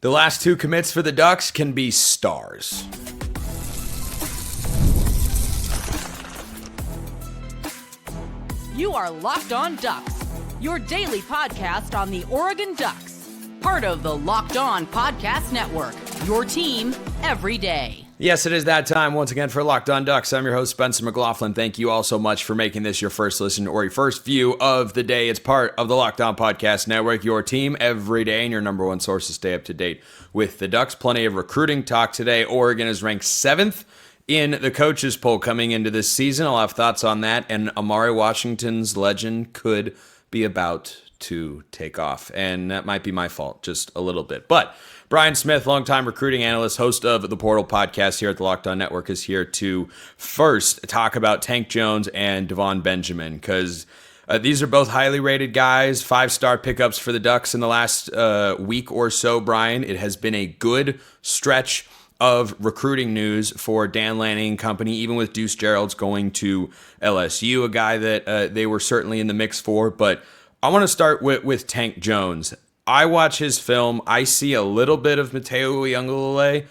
The last two commits for the Ducks can be stars. You are Locked On Ducks, your daily podcast on the Oregon Ducks. Part of the Locked On Podcast Network, your team every day. Yes, it is that time once again for Locked On Ducks. I'm your host, Spencer McLaughlin. Thank you all so much for making this your first listen or your first view of the day. It's part of the Locked On Podcast Network, your team every day, and your number one source to stay up to date with the Ducks. Plenty of recruiting talk today. Oregon is ranked 7th in the coaches poll coming into this season. I'll have thoughts on that, and Amari Washington's legend could be about to take off, and that might be my fault just a little bit. But Brian Smith, longtime recruiting analyst, host of the Portal podcast here at the Locked On Network, is here to first talk about Tank Jones and Davon Benjamin, because these are both highly rated guys, 5-star pickups for the Ducks in the last week or so, Brian. It has been a good stretch of recruiting news for Dan Lanning and company, even with Deuce Gerald's going to LSU, a guy that they were certainly in the mix for. But I want to start with Tank Jones. I watch his film. I see a little bit of Mateo Uyunglele,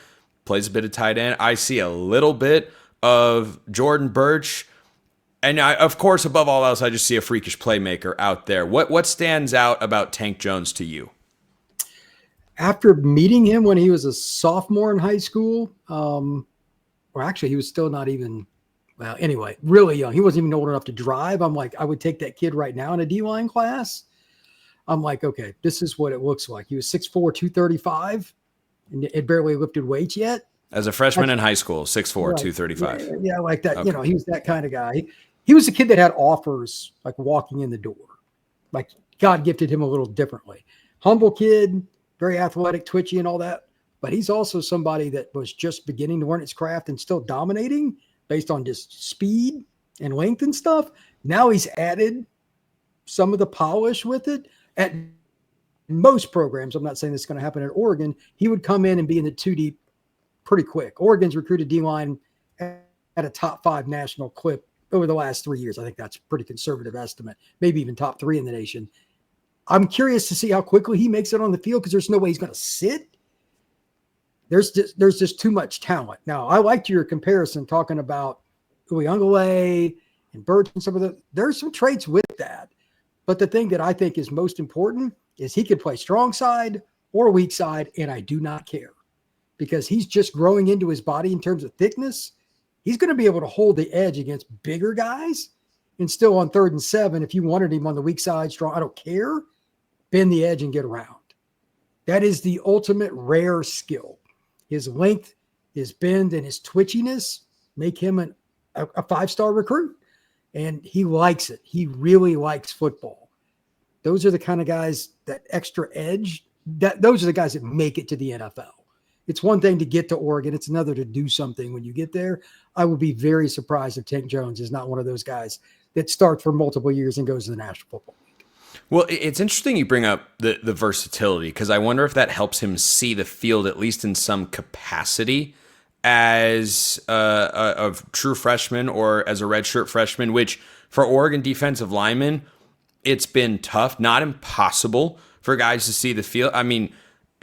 plays a bit of tight end. I see a little bit of Jordan Birch. And of course, above all else, I just see a freakish playmaker out there. What stands out about Tank Jones to you? After meeting him when he was a sophomore in high school, or actually he was still not even, well, anyway, really young. He wasn't even old enough to drive. I'm like, I would take that kid right now in a D-line class. I'm like, okay, this is what it looks like. He was 6'4", 235, and it barely lifted weights yet. As a freshman in high school, 6'4", right. 235. Yeah, like that. Okay. You know, he was that kind of guy. He was a kid that had offers, like walking in the door. Like God gifted him a little differently. Humble kid, very athletic, twitchy and all that. But he's also somebody that was just beginning to learn his craft and still dominating based on just speed and length and stuff. Now he's added some of the polish with it. At most programs, I'm not saying this is going to happen at Oregon, he would come in and be in the 2 deep pretty quick. Oregon's recruited D-line at a top 5 national clip over the last 3 years. I think that's a pretty conservative estimate, maybe even top 3 in the nation. I'm curious to see how quickly he makes it on the field because there's no way he's going to sit. There's just too much talent. Now, I liked your comparison talking about Uyunglele and Birch and some of the – there's some traits with that. But the thing that I think is most important is he could play strong side or weak side, and I do not care because he's just growing into his body in terms of thickness. He's going to be able to hold the edge against bigger guys and still on 3rd and 7, if you wanted him on the weak side, strong, I don't care, bend the edge and get around. That is the ultimate rare skill. His length, his bend, and his twitchiness make him a 5-star recruit. And he likes it. He really likes football. Those are the kind of guys, that extra edge, those are the guys that make it to the NFL. It's one thing to get to Oregon. It's another to do something when you get there. I would be very surprised if Tank Jones is not one of those guys that starts for multiple years and goes to the National Football League. Well, it's interesting you bring up the versatility because I wonder if that helps him see the field, at least in some capacity, as a true freshman or as a redshirt freshman, which for Oregon defensive linemen, it's been tough, not impossible for guys to see the field. I mean,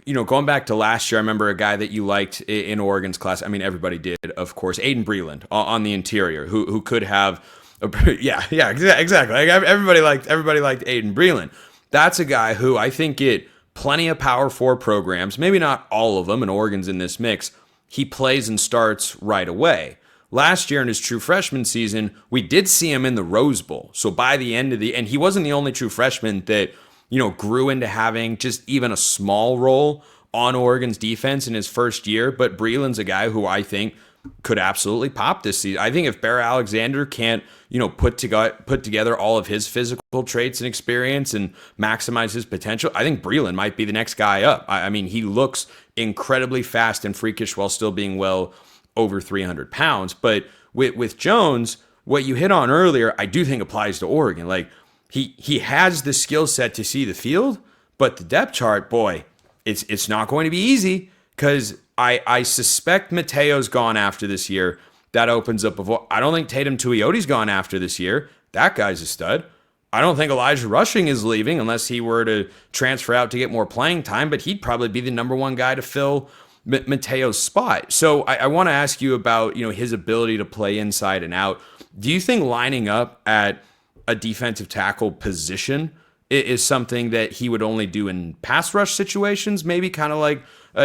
you know, going back to last year, I remember a guy that you liked in Oregon's class. I mean, everybody did, of course, Aiden Breland on the interior, who could have, exactly. Like everybody liked Aiden Breland. That's a guy who I think get plenty of Power 4 programs, maybe not all of them, and Oregon's in this mix. He plays and starts right away. Last year in his true freshman season, we did see him in the Rose Bowl. So by the end of and he wasn't the only true freshman that, you know, grew into having just even a small role on Oregon's defense in his first year. But Breland's a guy who I think could absolutely pop this season. I think if Bear Alexander can't, you know, put together all of his physical traits and experience and maximize his potential, I think Breland might be the next guy up. I mean, he looks incredibly fast and freakish while still being well over 300 pounds. But with Jones, what you hit on earlier, I do think applies to Oregon. Like he has the skill set to see the field, but the depth chart, boy, it's not going to be easy because I suspect Mateo's gone after this year. That opens up I don't think Tatum Tuiyoti's gone after this year. That guy's a stud. I don't think Elijah Rushing is leaving unless he were to transfer out to get more playing time, but he'd probably be the number one guy to fill Mateo's spot. So I want to ask you about, his ability to play inside and out. Do you think lining up at a defensive tackle position is something that he would only do in pass rush situations, maybe kind of like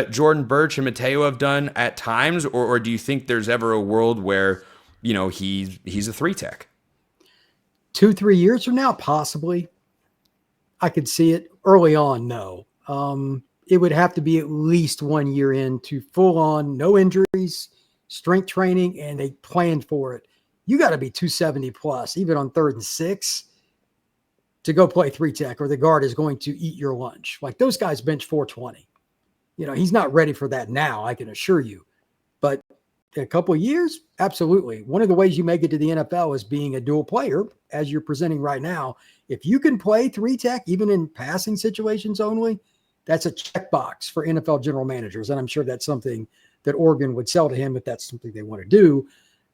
Jordan Birch and Mateo have done at times, or do you think there's ever a world where, he's a 3-tech? 2-3 years from now, possibly. I could see it. Early on, no. It would have to be at least 1 year into full on, no injuries, strength training, and they planned for it. You got to be 270 plus, even on 3rd and 6, to go play 3-tech, or the guard is going to eat your lunch. Like, those guys bench 420. He's not ready for that now, I can assure you. But in a couple of years, absolutely. One of the ways you make it to the NFL is being a dual player, as you're presenting right now. If you can play 3-tech, even in passing situations only, that's a checkbox for NFL general managers. And I'm sure that's something that Oregon would sell to him if that's something they want to do.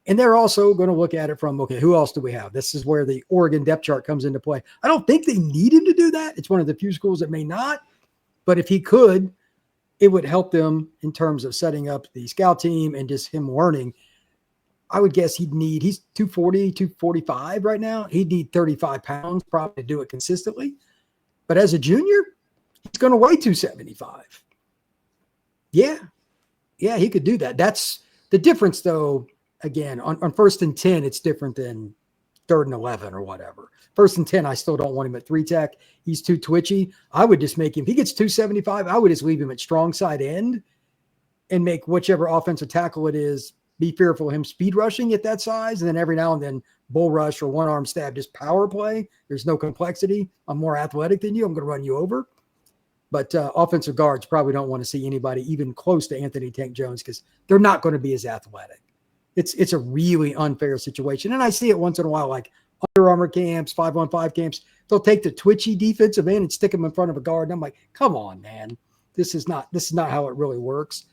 And they're also going to look at it from, okay, who else do we have? This is where the Oregon depth chart comes into play. I don't think they need him to do that. It's one of the few schools that may not. But if he could, it would help them in terms of setting up the scout team and just him learning. I would guess he's 240, 245 right now. He'd need 35 pounds probably to do it consistently. But as a junior, he's going to weigh 275. Yeah, he could do that. That's the difference, though. Again, on 1st and 10, it's different than 3rd and 11 or whatever. 1st and 10, I still don't want him at 3-tech. He's too twitchy. I would just make him, if he gets 275, I would just leave him at strong side end and make whichever offensive tackle it is be fearful of him speed rushing at that size. And then every now and then bull rush or one arm stab, just power play. There's no complexity. I'm more athletic than you. I'm going to run you over. But offensive guards probably don't want to see anybody even close to Anthony Tank Jones because they're not going to be as athletic. It's a really unfair situation. And I see it once in a while, like Under Armour camps, 5-on-5 camps. They'll take the twitchy defensive end and stick him in front of a guard. And I'm like, come on, man. This is not how it really works.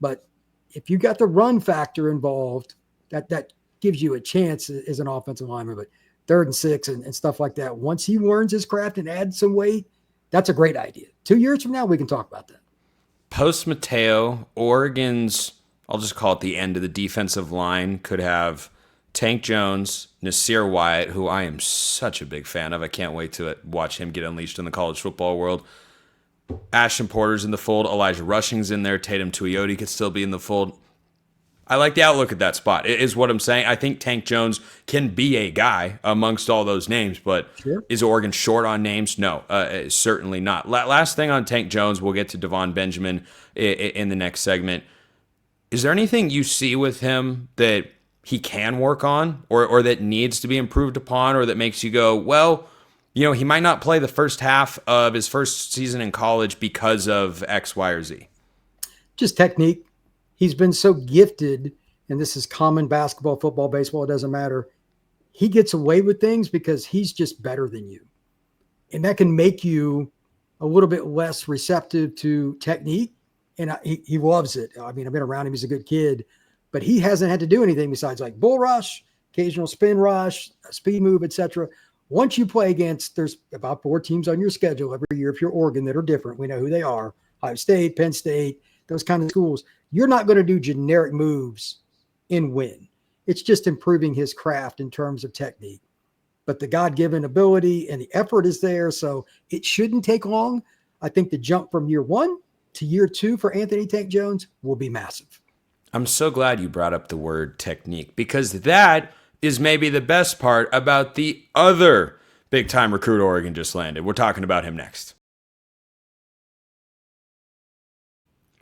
But if you got the run factor involved, that gives you a chance as an offensive lineman. But 3rd and 6 and stuff like that, once he learns his craft and adds some weight, that's a great idea. 2 years from now, we can talk about that. Post Mateo, Oregon's, I'll just call it the end of the defensive line, could have Tank Jones, Nasir Wyatt, who I am such a big fan of. I can't wait to watch him get unleashed in the college football world. Ashton Porter's in the fold. Elijah Rushing's in there. Tatum Tuioti could still be in the fold. I like the outlook at that spot, is what I'm saying. I think Tank Jones can be a guy amongst all those names, but sure. Is Oregon short on names? No, certainly not. Last thing on Tank Jones, we'll get to Davon Benjamin in the next segment. Is there anything you see with him that he can work on or that needs to be improved upon or that makes you go, well, he might not play the first half of his first season in college because of X, Y, or Z? Just technique. He's been so gifted, and this is common basketball, football, baseball, it doesn't matter. He gets away with things because he's just better than you. And that can make you a little bit less receptive to technique. And he loves it. I mean, I've been around him. He's a good kid. But he hasn't had to do anything besides like bull rush, occasional spin rush, speed move, etc. Once you play against, there's about 4 teams on your schedule every year if you're Oregon that are different. We know who they are. Ohio State, Penn State, those kind of schools. You're not going to do generic moves and win. It's just improving his craft in terms of technique. But the God-given ability and the effort is there, so it shouldn't take long. I think the jump from year 1 to year 2 for Anthony Tank Jones will be massive. I'm so glad you brought up the word technique because that is maybe the best part about the other big-time recruit Oregon just landed. We're talking about him next.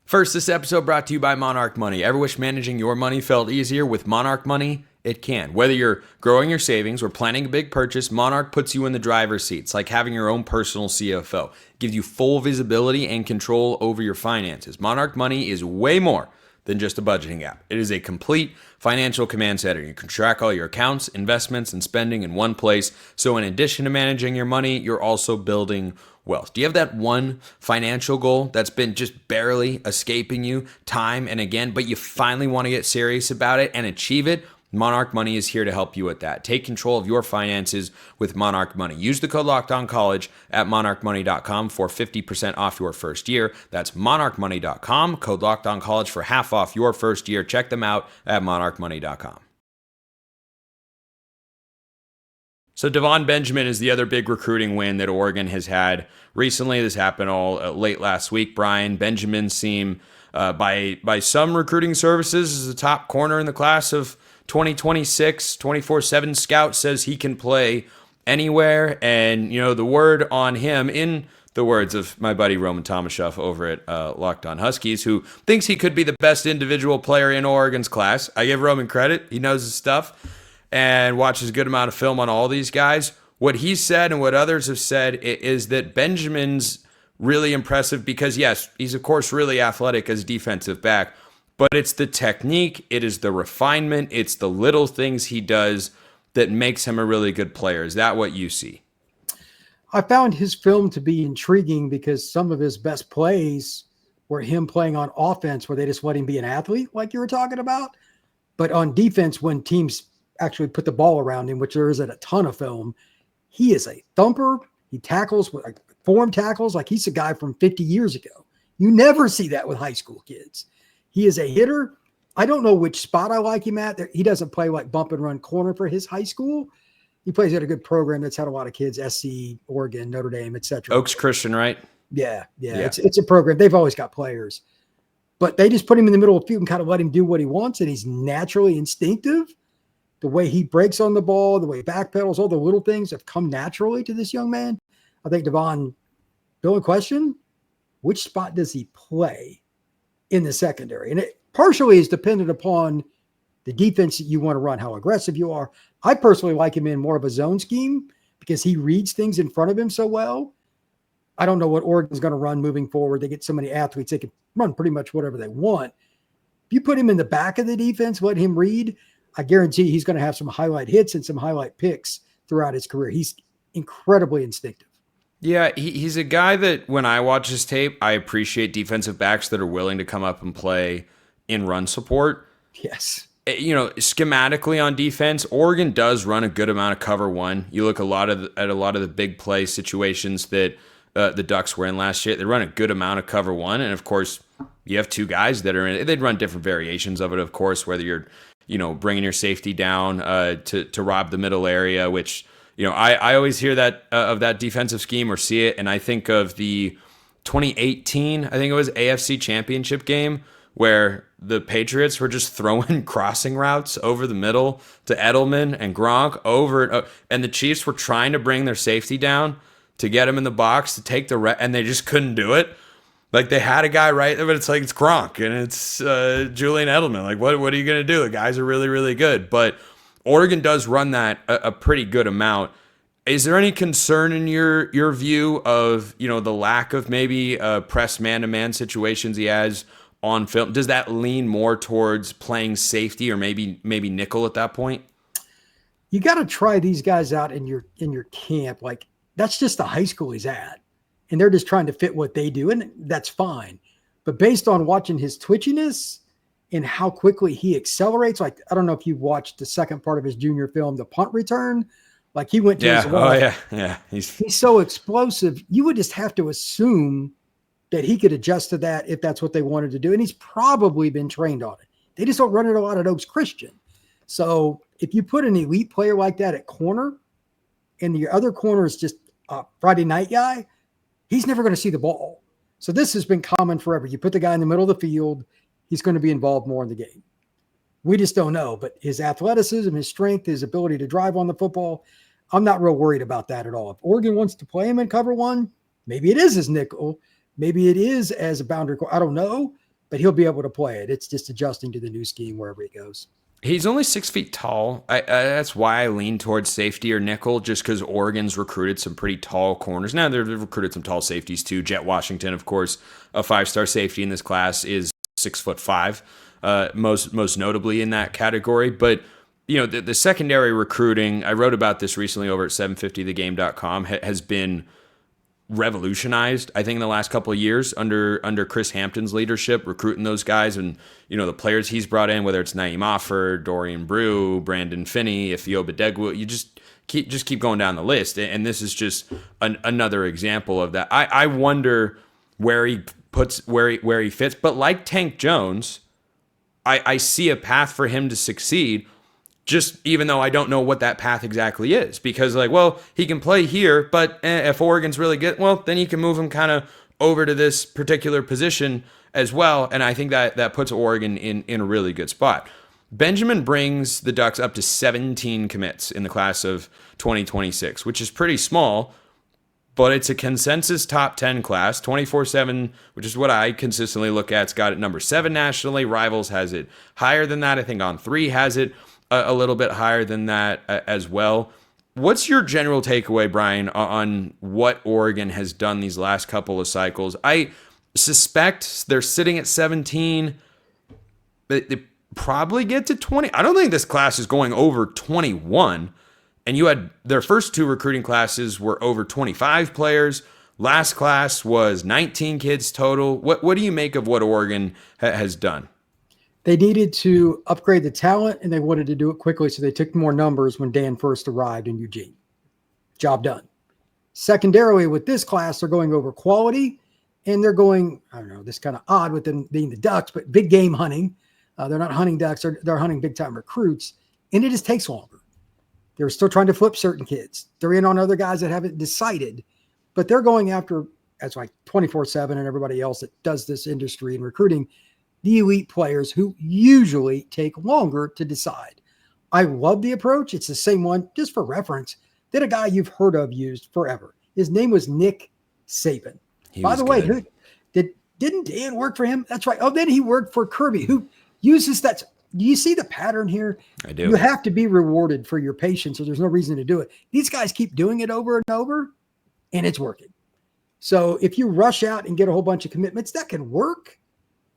First, this episode brought to you by Monarch Money. Ever wish managing your money felt easier? With Monarch Money, it can. Whether you're growing your savings or planning a big purchase, Monarch puts you in the driver's seat. It's like having your own personal CFO. It gives you full visibility and control over your finances. Monarch Money is way more than just a budgeting app. It is a complete financial command center. You can track all your accounts, investments, and spending in one place. So in addition to managing your money, you're also building wealth. Do you have that one financial goal that's been just barely escaping you time and again, but you finally want to get serious about it and achieve it? Monarch Money is here to help you with that. Take control of your finances with Monarch Money. Use the code LOCKEDONCollege at monarchmoney.com for 50% off your first year. That's monarchmoney.com, code LOCKEDONCollege for half off your first year. Check them out at monarchmoney.com. So Davon Benjamin is the other big recruiting win that Oregon has had recently. This happened all late last week, Brian. Benjamin seemed, by some recruiting services, is the top corner in the class of 2026. 24/7 Scout says he can play anywhere. And, the word on him, in the words of my buddy Roman Tomashoff over at Locked On Huskies, who thinks he could be the best individual player in Oregon's class. I give Roman credit. He knows his stuff and watches a good amount of film on all these guys. What he said and what others have said is that Benjamin's really impressive because, yes, he's of course really athletic as defensive back, but it's the technique, it is the refinement, it's the little things he does that makes him a really good player. Is that what you see? I found his film to be intriguing because some of his best plays were him playing on offense where they just let him be an athlete like you were talking about. But on defense, when teams actually put the ball around him, which there isn't a ton of film, he is a thumper. He tackles with form tackles like he's a guy from 50 years ago. You never see that with high school kids. He is a hitter. I don't know which spot I like him at. He doesn't play like bump and run corner for his high school. He plays at a good program that's had a lot of kids, SC, Oregon, Notre Dame, etc. Oaks Christian, right? Yeah. It's a program. They've always got players. But they just put him in the middle of the field and kind of let him do what he wants, and he's naturally instinctive. The way he breaks on the ball, the way he backpedals, all the little things have come naturally to this young man. I think Davon, the only question, which spot does he play in the secondary? And it partially is dependent upon the defense that you want to run, how aggressive you are. I personally like him in more of a zone scheme because he reads things in front of him so well. I don't know what Oregon's going to run moving forward. They get so many athletes, they can run pretty much whatever they want. If you put him in the back of the defense, let him read, I guarantee he's going to have some highlight hits and some highlight picks throughout his career. He's incredibly instinctive. Yeah, he's a guy that when I watch his tape, I appreciate defensive backs that are willing to come up and play in run support. Yes. Schematically on defense, Oregon does run a good amount of cover one. You look at a lot of the big play situations that the Ducks were in last year. They run a good amount of cover one, and of course, you have two guys that are in it. They'd run different variations of it, of course, whether you're bringing your safety down to rob the middle area, which, I always hear that of that defensive scheme or see it. And I think of the 2018, I think it was AFC Championship game where the Patriots were just throwing crossing routes over the middle to Edelman and Gronk and the Chiefs were trying to bring their safety down to get him in the box to take and they just couldn't do it. Like they had a guy right there, but it's like it's Gronk and it's Julian Edelman. Like what are you going to do? The guys are really, really good. But Oregon does run that a pretty good amount. Is there any concern in your view of the lack of maybe press man-to-man situations he has on film? Does that lean more towards playing safety or maybe nickel at that point? You got to try these guys out in your camp. Like that's just the high school he's at. And they're just trying to fit what they do, and that's fine. But based on watching his twitchiness and how quickly he accelerates, like I don't know if you've watched the second part of his junior film, the punt return, like he went to his line. Yeah. He's so explosive. You would just have to assume that he could adjust to that if that's what they wanted to do. And he's probably been trained on it. They just don't run it a lot at Oaks Christian. So if you put an elite player like that at corner and the other corner is just a Friday night guy, he's never going to see the ball. So this has been common forever. You put the guy in the middle of the field, he's going to be involved more in the game. We just don't know. But his athleticism, his strength, his ability to drive on the football, I'm not real worried about that at all. If Oregon wants to play him in cover one, maybe it is as nickel. Maybe it is as a boundary. I don't know, but he'll be able to play it. It's just adjusting to the new scheme wherever he goes. He's only 6 feet tall. That's why I lean towards safety or nickel, just because Oregon's recruited some pretty tall corners. Now, they've recruited some tall safeties too. Jet Washington, of course, a 5-star safety in this class, is 6'5", most notably in that category. But, the secondary recruiting, I wrote about this recently over at 750thegame.com, has been revolutionized, I think, in the last couple of years under Chris Hampton's leadership, recruiting those guys and, the players he's brought in, whether it's Naeem Offord, Dorian Brew, Brandon Finney, Ifeoma Badegwu, you just keep going down the list. And this is just another example of that. I wonder where he fits, but like Tank Jones, I see a path for him to succeed, just even though I don't know what that path exactly is, because he can play here, but if Oregon's really good, then you can move him kind of over to this particular position as well. And I think that puts Oregon in a really good spot. Benjamin brings the Ducks up to 17 commits in the class of 2026, which is pretty small, but it's a consensus top 10 class. 24/7, which is what I consistently look at, it's got it number 7 nationally. Rivals has it higher than that. I think On3 has it a little bit higher than that as well. What's your general takeaway, Brian, on what Oregon has done these last couple of cycles? I suspect they're sitting at 17. They probably get to 20. I don't think this class is going over 21. And you had their first 2 recruiting classes were over 25 players. Last class was 19 kids total. What do you make of what Oregon has done? They needed to upgrade the talent, and they wanted to do it quickly, so they took more numbers when Dan first arrived in Eugene. Job done. Secondarily, with this class, they're going over quality, and they're going, I don't know, this kind of odd with them being the Ducks, but big game hunting. They're not hunting Ducks, they're hunting big-time recruits, and it just takes longer. They're still trying to flip certain kids. They're in on other guys that haven't decided, but they're going after, as like 24/7 and everybody else that does this industry and recruiting, the elite players who usually take longer to decide. I love the approach. It's the same one, just for reference, that a guy you've heard of used forever. His name was Nick Saban. By the way, didn't Dan work for him? That's right. Oh, then he worked for Kirby, who uses that. Do you see the pattern here? I do. You have to be rewarded for your patience, so there's no reason to do it. These guys keep doing it over and over, and it's working. So if you rush out and get a whole bunch of commitments, that can work.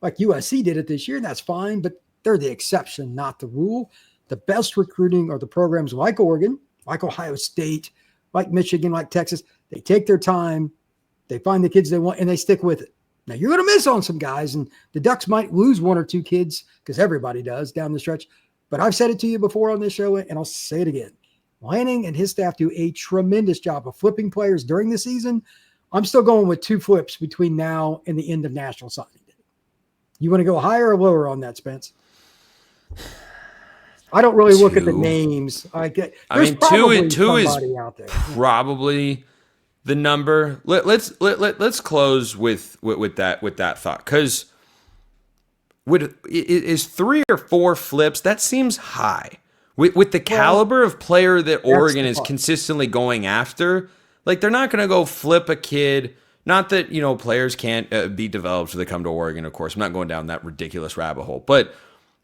Like USC did it this year, and that's fine, but they're the exception, not the rule. The best recruiting are the programs like Oregon, like Ohio State, like Michigan, like Texas. They take their time, they find the kids they want, and they stick with it. Now, you're going to miss on some guys, and the Ducks might lose 1 or 2 kids, because everybody does down the stretch. But I've said it to you before on this show, and I'll say it again. Lanning and his staff do a tremendous job of flipping players during the season. I'm still going with 2 flips between now and the end of national signing day. You want to go higher or lower on that, Spence? I don't really look at the names. I mean, two is out there. Probably the number. Let's close with that thought, because is 3 or 4 flips, that seems high with the caliber of player that Oregon is consistently going after. Like, they're not going to go flip a kid. Not that, players can't be developed so they come to Oregon, of course. I'm not going down that ridiculous rabbit hole. But,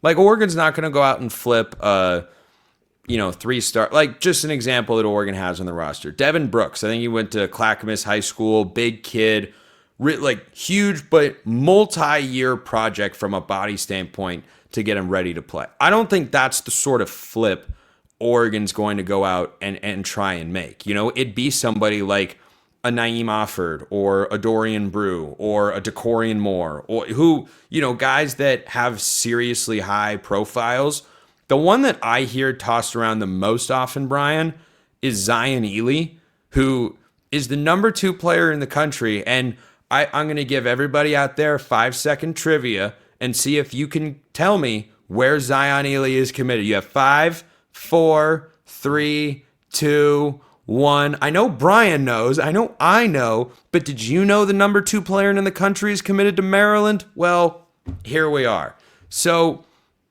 Oregon's not going to go out and flip 3-star. Like, just an example that Oregon has on the roster. Devin Brooks, I think he went to Clackamas High School, big kid, huge but multi-year project from a body standpoint to get him ready to play. I don't think that's the sort of flip Oregon's going to go out and try and make. It'd be somebody like a Naeem Offord or a Dorian Brew or a DeCorian Moore, or who, guys that have seriously high profiles. The one that I hear tossed around the most often, Brian, is Zion Ely, who is the number 2 player in the country. And I'm going to give everybody out there 5-second trivia and see if you can tell me where Zion Ely is committed. You have 5, 4, 3, 2, 1. I know Brian knows. I know. But did you know the number 2 player in the country is committed to Maryland? Well, here we are. So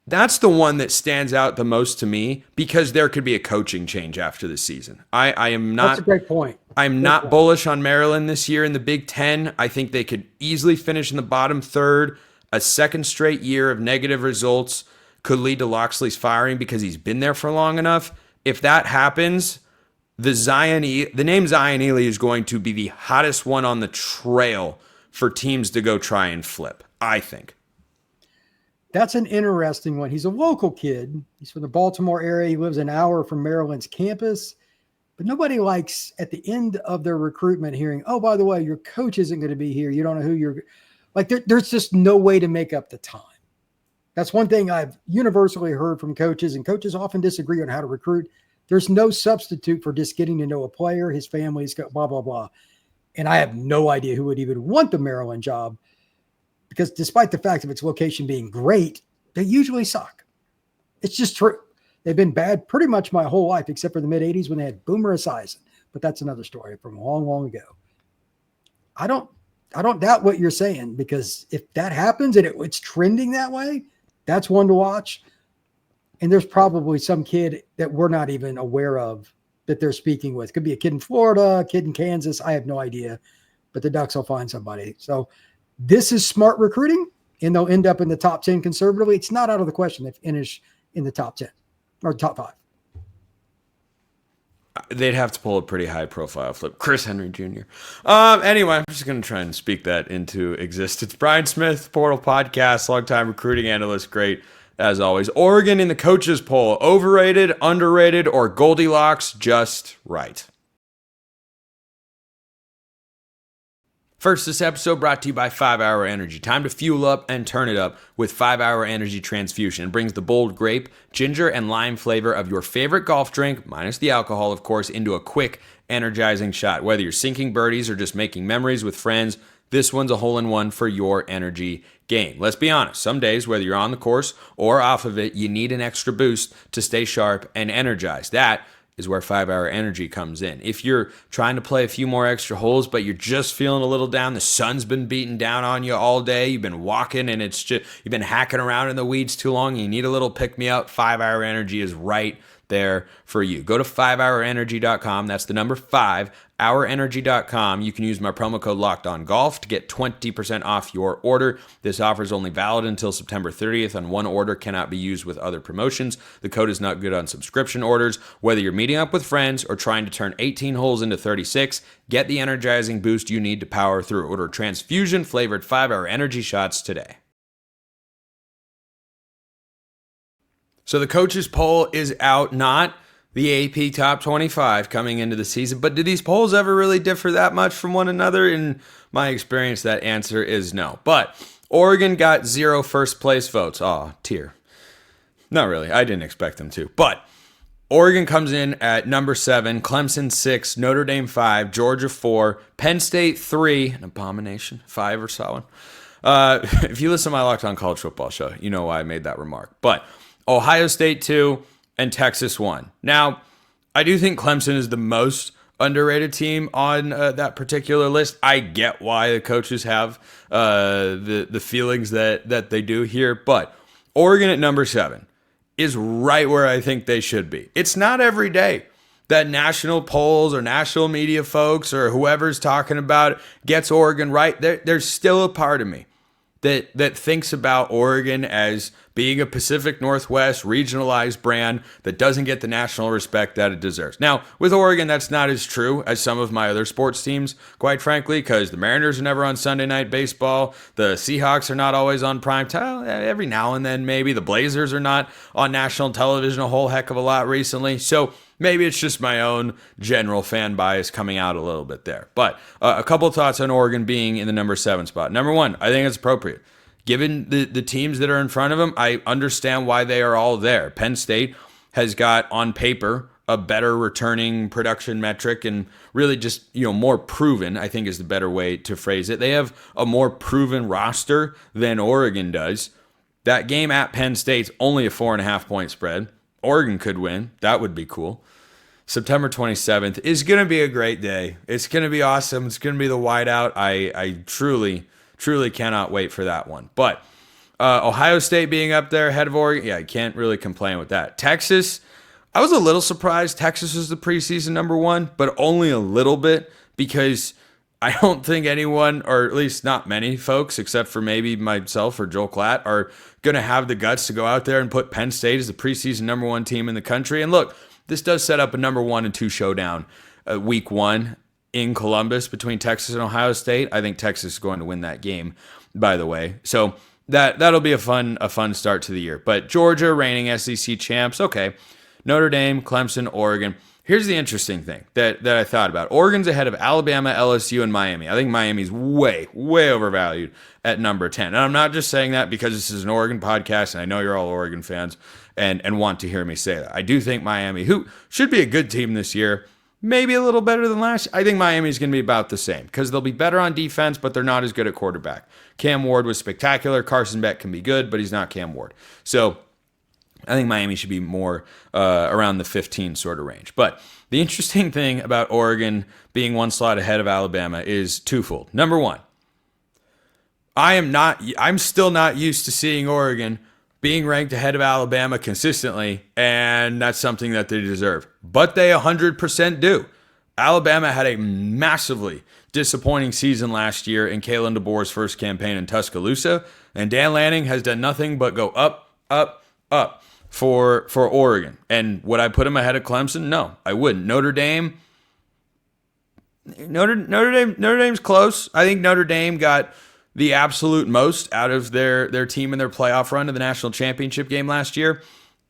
that's the one that stands out the most to me, because there could be a coaching change after the season. I am not. That's a great point. I'm not bullish on Maryland this year in the Big Ten. I think they could easily finish in the bottom third. A second straight year of negative results could lead to Loxley's firing because he's been there for long enough. If that happens, the name Zion Ely is going to be the hottest one on the trail for teams to go try and flip, I think. That's an interesting one. He's a local kid. He's from the Baltimore area. He lives an hour from Maryland's campus. But nobody likes at the end of their recruitment hearing, oh, by the way, your coach isn't going to be here. You don't know who you're like. There's just no way to make up the time. That's one thing I've universally heard from coaches, and coaches often disagree on how to recruit. There's no substitute for just getting to know a player, his family's got blah, blah, blah. And I have no idea who would even want the Maryland job, because despite the fact of its location being great, they usually suck. It's just true. They've been bad pretty much my whole life, except for the mid 80s when they had Boomer Esiason. But that's another story from long, long ago. I don't doubt what you're saying, because if that happens and it's trending that way, that's one to watch. And there's probably some kid that we're not even aware of that they're speaking with. Could be a kid in Florida, a kid in Kansas. I have no idea, but the Ducks will find somebody. So this is smart recruiting, and they'll end up in the top 10 conservatively. It's not out of the question they finish in the top 10 or top 5. They'd have to pull a pretty high profile flip. Chris Henry Jr. Anyway, I'm just going to try and speak that into existence. Brian Smith, Portal Podcast, longtime recruiting analyst. Great as always. Oregon in the coaches poll. Overrated, underrated, or Goldilocks just right? First, this episode brought to you by 5 Hour Energy. Time to fuel up and turn it up with 5 Hour Energy Transfusion. It brings the bold grape, ginger, and lime flavor of your favorite golf drink, minus the alcohol, of course, into a quick, energizing shot. Whether you're sinking birdies or just making memories with friends, this one's a hole-in-one for your energy game. Let's be honest, some days, whether you're on the course or off of it, you need an extra boost to stay sharp and energized. That is where 5 Hour Energy comes in. If you're trying to play a few more extra holes, but you're just feeling a little down, the sun's been beating down on you all day, you've been walking and it's just, you've been hacking around in the weeds too long, you need a little pick-me-up, 5 Hour Energy is right there for you. Go to 5hourenergy.com. That's the number 5, hourenergy.com. You can use my promo code LOCKEDONGolf to get 20% off your order. This offer is only valid until September 30th, and one order cannot be used with other promotions. The code is not good on subscription orders. Whether you're meeting up with friends or trying to turn 18 holes into 36, get the energizing boost you need to power through. Order transfusion flavored 5 Hour Energy shots today. So the coaches poll is out, not the AP top 25 coming into the season. But do these polls ever really differ that much from one another? In my experience, that answer is no. But Oregon got 0 first place votes. Aw, tear. Not really. I didn't expect them to. But Oregon comes in at number 7, Clemson 6, Notre Dame 5, Georgia 4, Penn State 3, an abomination, 5 or so. If you listen to my Locked On College Football show, you know why I made that remark. But Ohio State 2, and Texas 1. Now, I do think Clemson is the most underrated team on that particular list. I get why the coaches have the feelings that they do here, but Oregon at number 7 is right where I think they should be. It's not every day that national polls or national media folks or whoever's talking about it gets Oregon right. There's still a part of me that thinks about Oregon as being a Pacific Northwest regionalized brand that doesn't get the national respect that it deserves. Now, with Oregon, that's not as true as some of my other sports teams, quite frankly, because the Mariners are never on Sunday Night Baseball. The Seahawks are not always on prime time. Every now and then, maybe. The Blazers are not on national television a whole heck of a lot recently. So maybe it's just my own general fan bias coming out a little bit there. But a couple of thoughts on Oregon being in the number 7 spot. Number 1, I think it's appropriate. Given the teams that are in front of them, I understand why they are all there. Penn State has got, on paper, a better returning production metric and really just, more proven, I think is the better way to phrase it. They have a more proven roster than Oregon does. That game at Penn State's only a 4.5-point spread. Oregon could win. That would be cool. September 27th is going to be a great day. It's going to be awesome. It's going to be the whiteout. I truly cannot wait for that one. But Ohio State being up there ahead of Oregon, yeah, I can't really complain with that. Texas, I was a little surprised Texas was the preseason number 1, but only a little bit, because I don't think anyone, or at least not many folks, except for maybe myself or Joel Klatt, are going to have the guts to go out there and put Penn State as the preseason number 1 team in the country. And look, this does set up a number 1 and 2 showdown week 1 in Columbus between Texas and Ohio State. I think Texas is going to win that game, by the way. So that'll be a fun start to the year. But Georgia, reigning SEC champs, okay. Notre Dame, Clemson, Oregon. Here's the interesting thing that I thought about. Oregon's ahead of Alabama, LSU, and Miami. I think Miami's way, way overvalued at number 10. And I'm not just saying that because this is an Oregon podcast, and I know you're all Oregon fans and want to hear me say that. I do think Miami, who should be a good team this year, maybe a little better than last year. I think Miami's going to be about the same because they'll be better on defense, but they're not as good at quarterback. Cam Ward was spectacular. Carson Beck can be good, but he's not Cam Ward. So I think Miami should be more around the 15 sort of range. But the interesting thing about Oregon being one slot ahead of Alabama is twofold. Number one, I'm still not used to seeing Oregon being ranked ahead of Alabama consistently, and that's something that they deserve. But they 100% do. Alabama had a massively disappointing season last year in Kalen DeBoer's first campaign in Tuscaloosa, and Dan Lanning has done nothing but go up, up, up for Oregon. And would I put him ahead of Clemson? No, I wouldn't. Notre Dame's close. I think Notre Dame got the absolute most out of their team in their playoff run to the national championship game last year.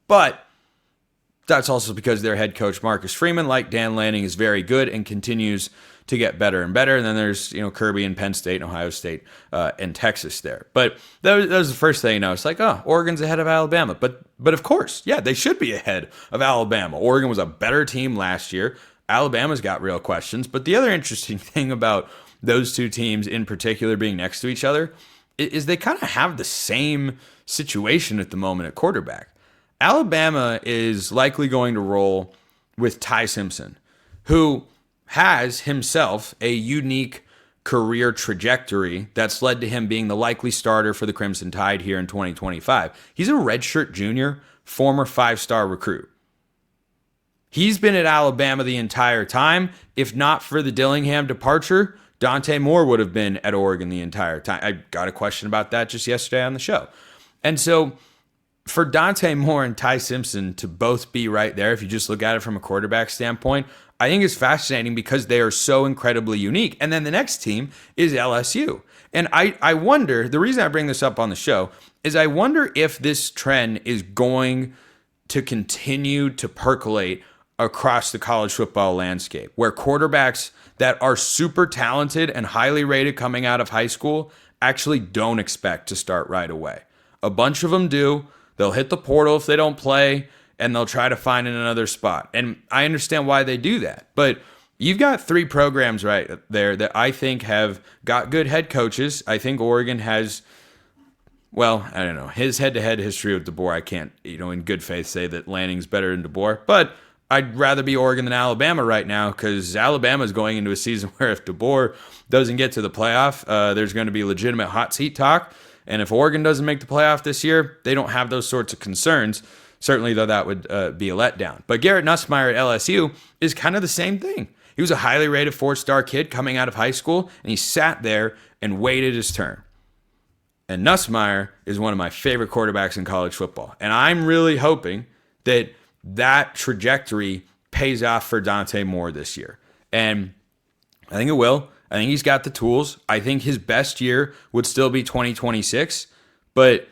But that's also because their head coach, Marcus Freeman, like Dan Lanning, is very good and continues to get better and better. And then there's, Kirby and Penn State and Ohio State and Texas there. But that was the first thing, it's like, oh, Oregon's ahead of Alabama. But of course, yeah, they should be ahead of Alabama. Oregon was a better team last year. Alabama's got real questions. But the other interesting thing about those two teams in particular being next to each other is they kind of have the same situation at the moment at quarterback. Alabama is likely going to roll with Ty Simpson, who has himself a unique career trajectory that's led to him being the likely starter for the Crimson Tide here in 2025. He's a redshirt junior, former 5-star recruit. He's been at Alabama the entire time. If not for the Dillingham departure, Dante Moore would have been at Oregon the entire time. I got a question about that just yesterday on the show. And so for Dante Moore and Ty Simpson to both be right there, if you just look at it from a quarterback standpoint, I think it's fascinating because they are so incredibly unique. And then the next team is LSU. And I wonder, the reason I bring this up on the show is I wonder if this trend is going to continue to percolate across the college football landscape, where quarterbacks that are super talented and highly rated coming out of high school actually don't expect to start right away. A bunch of them do. They'll hit the portal if they don't play, and they'll try to find another spot. And I understand why they do that. But you've got three programs right there that I think have got good head coaches. I think Oregon has, well, I don't know, his head-to-head history with DeBoer. I can't, in good faith say that Lanning's better than DeBoer. But I'd rather be Oregon than Alabama right now because Alabama's going into a season where if DeBoer doesn't get to the playoff, there's going to be legitimate hot seat talk. And if Oregon doesn't make the playoff this year, they don't have those sorts of concerns. Certainly, though, that would be a letdown. But Garrett Nussmeier at LSU is kind of the same thing. He was a highly rated 4-star kid coming out of high school, and he sat there and waited his turn. And Nussmeier is one of my favorite quarterbacks in college football. And I'm really hoping that trajectory pays off for Dante Moore this year. And I think it will. I think he's got the tools. I think his best year would still be 2026. But,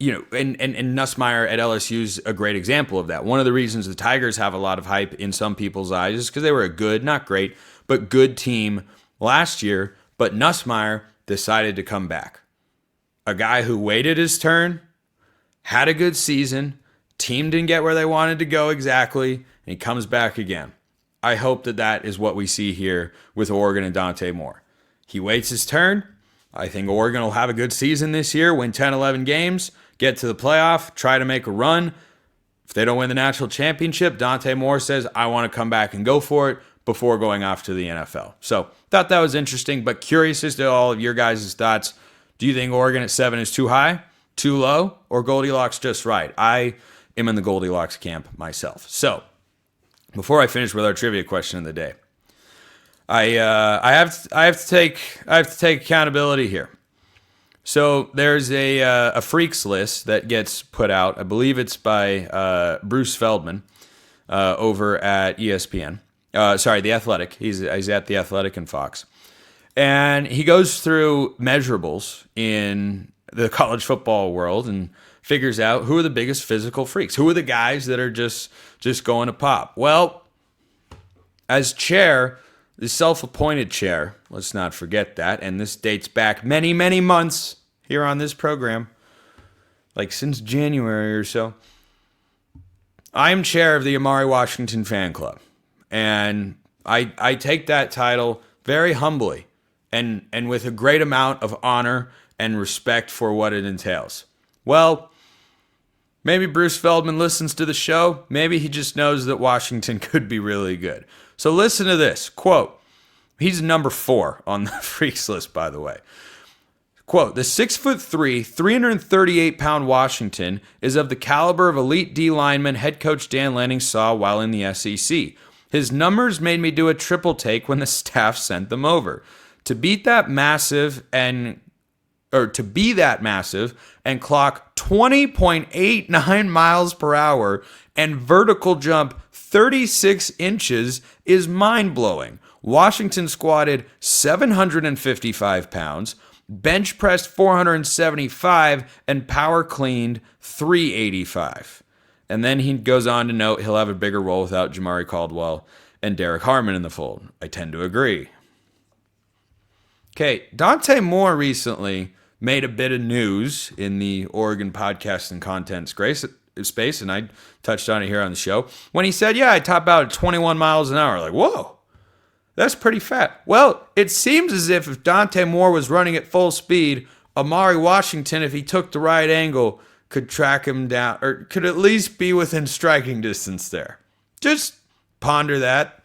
and Nussmeier at LSU is a great example of that. One of the reasons the Tigers have a lot of hype in some people's eyes is because they were a good, not great, but good team last year. But Nussmeier decided to come back. A guy who waited his turn, had a good season, team didn't get where they wanted to go exactly, and he comes back again. I hope that is what we see here with Oregon and Dante Moore. He waits his turn. I think Oregon will have a good season this year, win 10, 11 games, get to the playoff, try to make a run. If they don't win the national championship, Dante Moore says, I want to come back and go for it before going off to the NFL. So thought that was interesting, but curious as to all of your guys' thoughts. Do you think Oregon at 7 is too high, too low, or Goldilocks just right? I am in the Goldilocks camp myself. So before I finish with our trivia question of the day, I have to take accountability here. So there's a freaks list that gets put out. I believe it's by Bruce Feldman over at ESPN. The Athletic. He's at the Athletic and Fox, and he goes through measurables in the college football world and figures out who are the biggest physical freaks. Who are the guys that are just going to pop? Well, as chair, the self-appointed chair, let's not forget that, and this dates back many, many months here on this program, like since January or so. I am chair of the Amari Washington fan club, and I take that title very humbly and with a great amount of honor and respect for what it entails. Well, maybe Bruce Feldman listens to the show. Maybe he just knows that Washington could be really good. So listen to this. Quote, he's number 4 on the freaks list, by the way. Quote, the 6'3", 338-pound Washington is of the caliber of elite D lineman head coach Dan Lanning saw while in the SEC. His numbers made me do a triple take when the staff sent them over. To be that massive and clock 20.89 miles per hour and vertical jump 36 inches is mind-blowing. Washington squatted 755 pounds, bench pressed 475, and power cleaned 385. And then he goes on to note he'll have a bigger role without Jamari Caldwell and Derek Harmon in the fold. I tend to agree. Okay, Dante Moore recently made a bit of news in the Oregon podcast and content space, and I touched on it here on the show, when he said, I top out at 21 miles an hour. Like, whoa, that's pretty fat. Well, it seems as if Dante Moore was running at full speed, Amari Washington, if he took the right angle, could track him down, or could at least be within striking distance there. Just ponder that.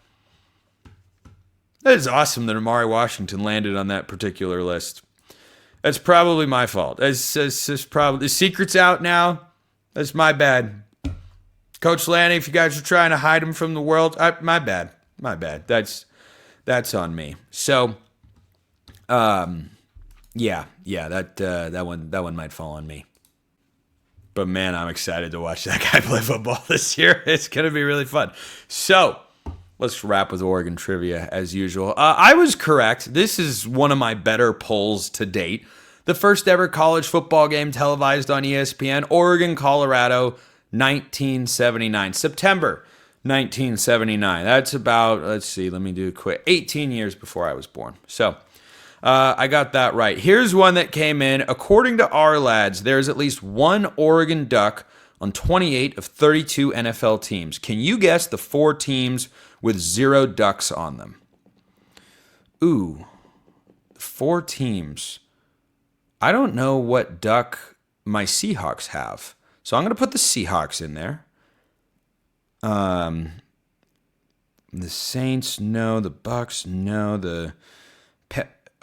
That is awesome that Amari Washington landed on that particular list. That's probably my fault. It's probably the secret's out now. That's my bad. Coach Lanning, if you guys are trying to hide him from the world, my bad. My bad. That's on me. So, that one might fall on me. But man, I'm excited to watch that guy play football this year. It's gonna be really fun. So, let's wrap with Oregon trivia as usual. I was correct. This is one of my better polls to date. The first ever college football game televised on ESPN, Oregon, Colorado, 1979. September 1979. That's about, let me do a quick, 18 years before I was born. So, I got that right. Here's one that came in. According to our lads, there's at least one Oregon Duck on 28 of 32 NFL teams. Can you guess the 4 teams with 0 Ducks on them? Ooh, 4 teams. I don't know what Duck my Seahawks have. So I'm going to put the Seahawks in there. The Saints, no. The Bucks, no.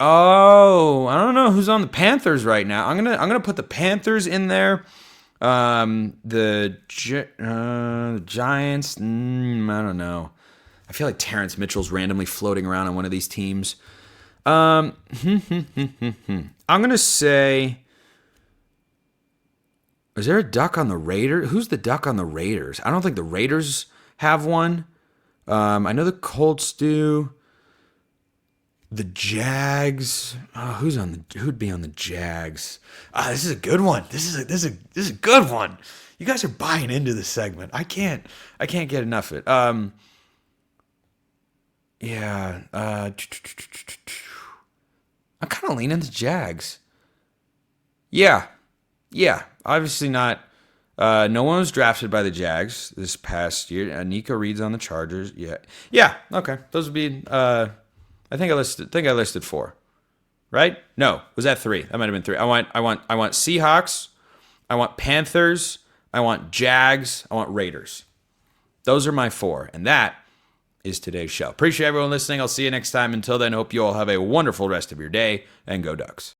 I don't know who's on the Panthers right now. I'm gonna put the Panthers in there. The Giants. I don't know. I feel like Terrence Mitchell's randomly floating around on one of these teams. I'm gonna say. Is there a Duck on the Raiders? Who's the Duck on the Raiders? I don't think the Raiders have one. I know the Colts do. The Jags. Who'd be on the Jags? This is a good one. This is a good one. You guys are buying into this segment. I can't get enough of it. I'm kind of leaning the Jags. Yeah. Obviously not. No one was drafted by the Jags this past year. Nico Reed's on the Chargers. Yeah. Okay, those would be. I think I listed 4, right? No, was that 3? That might have been 3. I want Seahawks. I want Panthers. I want Jags. I want Raiders. Those are my 4, and that is today's show. Appreciate everyone listening. I'll see you next time. Until then, hope you all have a wonderful rest of your day, and go Ducks.